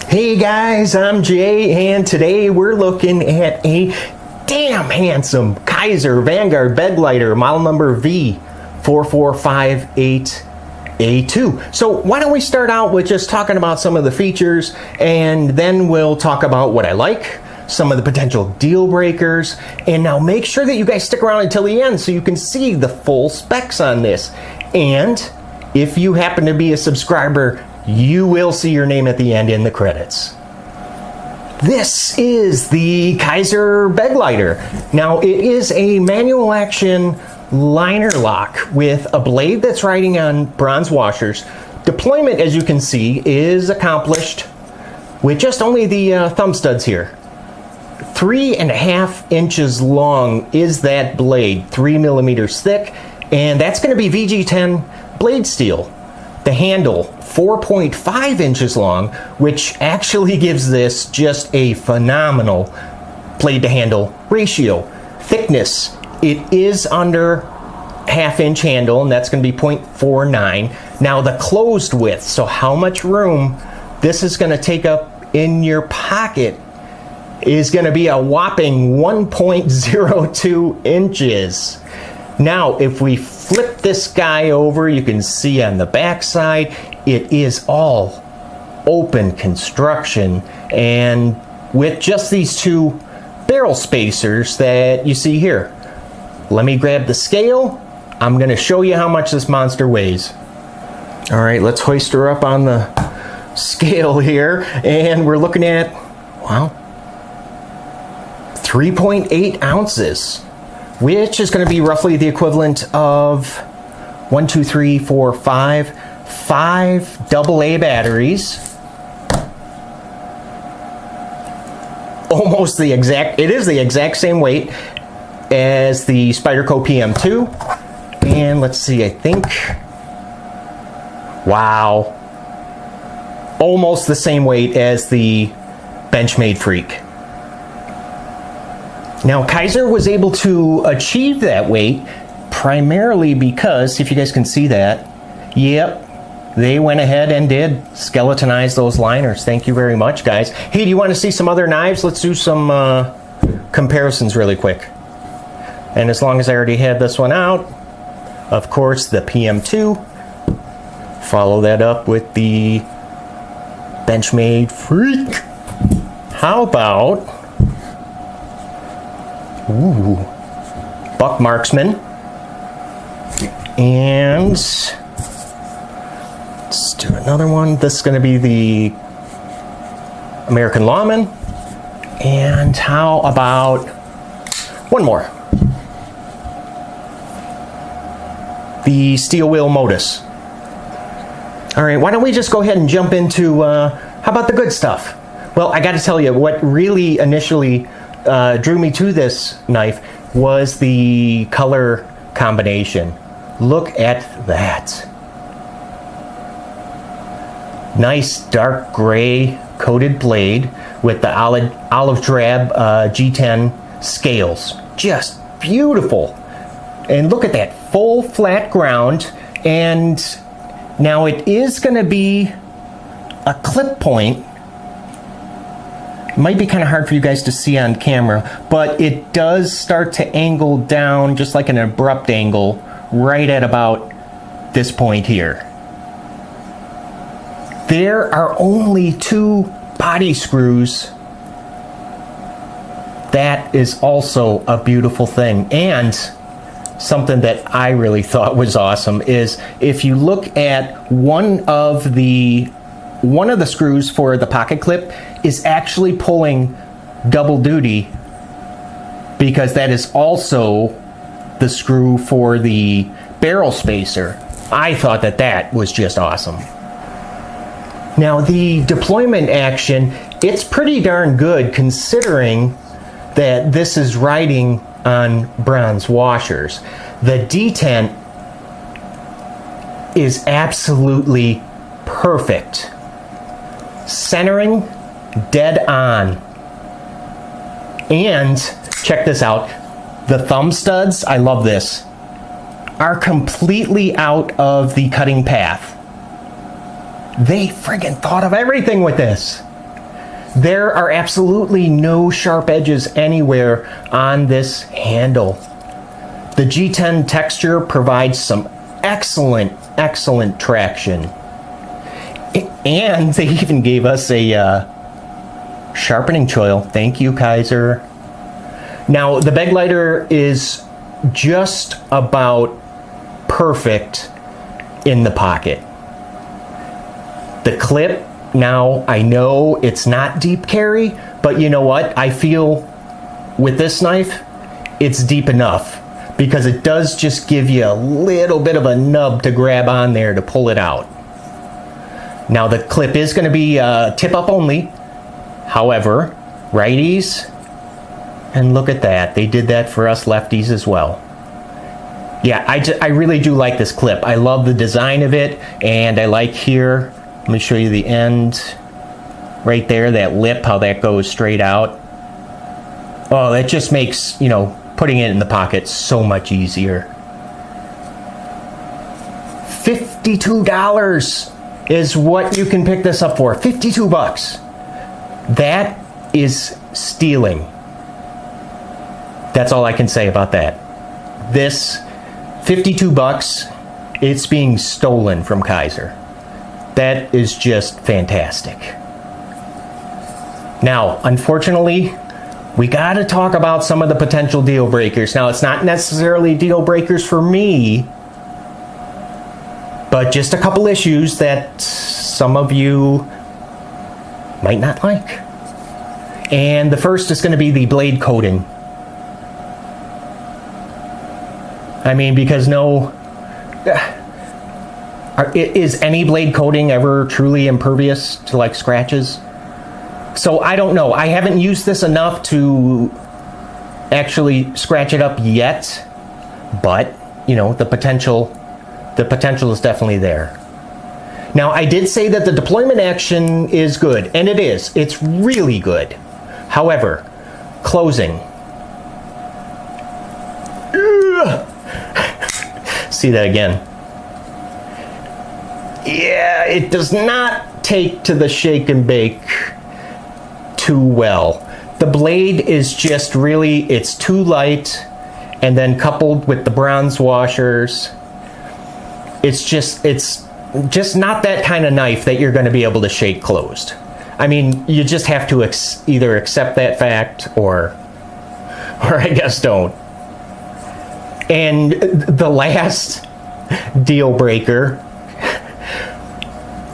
Hey guys, I'm Jay, and today we're looking at a damn handsome Kizer Vanguard Begleiter, model number V4458A2. So why don't we start out with just talking about some of the features, and then we'll talk about what I like, some of the potential deal breakers, and now make sure that you guys stick around until the end so you can see the full specs on this. And if you happen to be a subscriber, you will see your name at the end in the credits. This is the Kizer Begleiter. Now it is a manual action liner lock with a blade that's riding on bronze washers. Deployment, as you can see, is accomplished with just only the thumb studs here. 3.5 inches long is that blade, 3 millimeters thick, and that's going to be VG10 blade steel. The handle, 4.5 inches long, which actually gives this just a phenomenal blade to handle ratio. Thickness, it is under half-inch handle, and that's going to be 0.49. Now the closed width, so how much room this is going to take up in your pocket, is going to be a whopping 1.02 inches. Now, if we flip this guy over, you can see on the back side, it is all open construction, and with just these two barrel spacers that you see here. Let me grab the scale. I'm going to show you how much this monster weighs. All right, let's hoist her up on the scale here, and we're looking at, wow, 3.8 ounces. Which is going to be roughly the equivalent of 5 AA batteries. Almost the exact, it is the exact same weight as the Spyderco PM2. And let's see, I think, wow, almost the same weight as the Benchmade Freak. Now, Kizer was able to achieve that weight primarily because, if you guys can see that, yep, they went ahead and did skeletonize those liners. Thank you very much, guys. Hey, do you want to see some other knives? Let's do some comparisons really quick. And as long as I already had this one out, of course, the PM2. Follow that up with the Benchmade Freak. How about... ooh, Buck Marksman, and let's do another one. This is going to be the American Lawman, and how about one more, the Steel Wheel Modus. All right, why don't we just go ahead and jump into how about the good stuff? Well, I got to tell you, what really initially drew me to this knife was the color combination. Look at that. Nice dark gray coated blade with the olive drab G10 scales. Just beautiful. And look at that full flat ground. And now it is going to be a clip point. Might be kind of hard for you guys to see on camera, but it does start to angle down just like an abrupt angle right at about this point here. There are only 2 body screws. That is also a beautiful thing. And something that I really thought was awesome is if you look at one of the screws for the pocket clip is actually pulling double duty, because that is also the screw for the barrel spacer. I thought that that was just awesome. Now the deployment action, it's pretty darn good considering that this is riding on bronze washers. The detent is absolutely perfect. Centering, dead on. And check this out, the thumb studs, I love this, are completely out of the cutting path. They friggin' thought of everything with this. There are absolutely no sharp edges anywhere on this handle. The G10 texture provides some excellent traction. And they even gave us a sharpening choil. Thank you, Kizer. Now, the Begleiter is just about perfect in the pocket. The clip, now I know it's not deep carry, but you know what? I feel with this knife, it's deep enough because it does just give you a little bit of a nub to grab on there to pull it out. Now the clip is going to be tip up only. However, righties, and look at that, they did that for us lefties as well. Yeah, I really do like this clip. I love the design of it, and I like here, let me show you the end right there, that lip, how that goes straight out. Oh, that just makes, you know, putting it in the pocket so much easier. $52 is what you can pick this up for. 52 bucks. That is stealing. That's all I can say about that. This 52 bucks, it's being stolen from Kizer. That is just fantastic. Now, unfortunately, we got to talk about some of the potential deal breakers. Now, it's not necessarily deal breakers for me, but just a couple issues that some of you might not like. And the first is going to be the blade coating. I mean, because is any blade coating ever truly impervious to like scratches? So I don't know. I haven't used this enough to actually scratch it up yet, but you know, the potential is definitely there. Now, I did say that the deployment action is good, and it is. It's really good. However, closing. See that again. Yeah, it does not take to the shake and bake too well. The blade is just really, it's too light, and then coupled with the bronze washers, it's just not that kind of knife that you're going to be able to shake closed. I mean, you just have to either accept that fact or I guess don't. And the last deal breaker,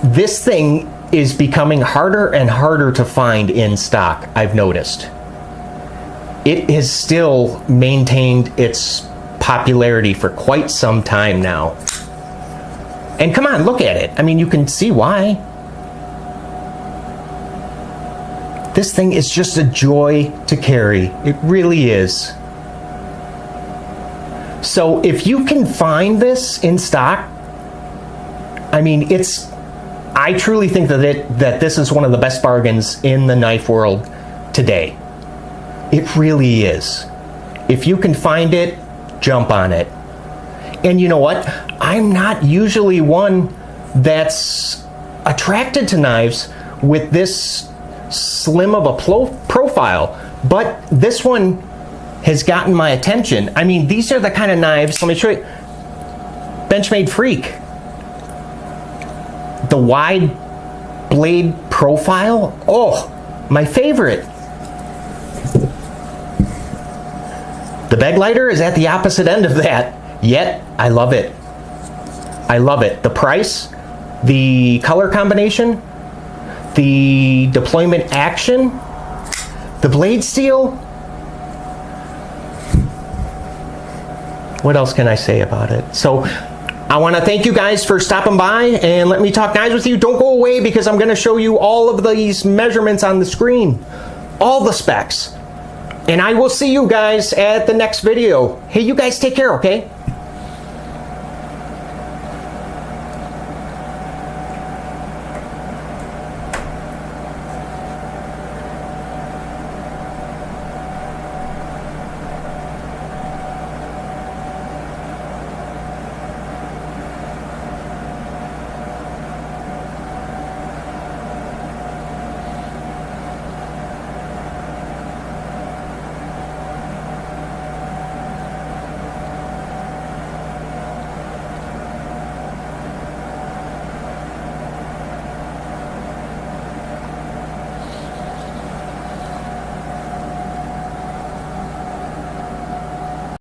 this thing is becoming harder and harder to find in stock, I've noticed. It has still maintained its popularity for quite some time now. And come on, look at it. I mean, you can see why. This thing is just a joy to carry. It really is. So if you can find this in stock, I mean, I truly think that this is one of the best bargains in the knife world today. It really is. If you can find it, jump on it. And you know what? I'm not usually one that's attracted to knives with this slim of a profile, but this one has gotten my attention. I mean, these are the kind of knives, let me show you. Benchmade Freak. The wide blade profile, oh, my favorite. The Begleiter is at the opposite end of that, yet I love it. I love it. The price, the color combination, the deployment action, the blade steel. What else can I say about it? So I want to thank you guys for stopping by and let me talk knives with you. Don't go away because I'm going to show you all of these measurements on the screen, all the specs. And I will see you guys at the next video. Hey, you guys take care, okay?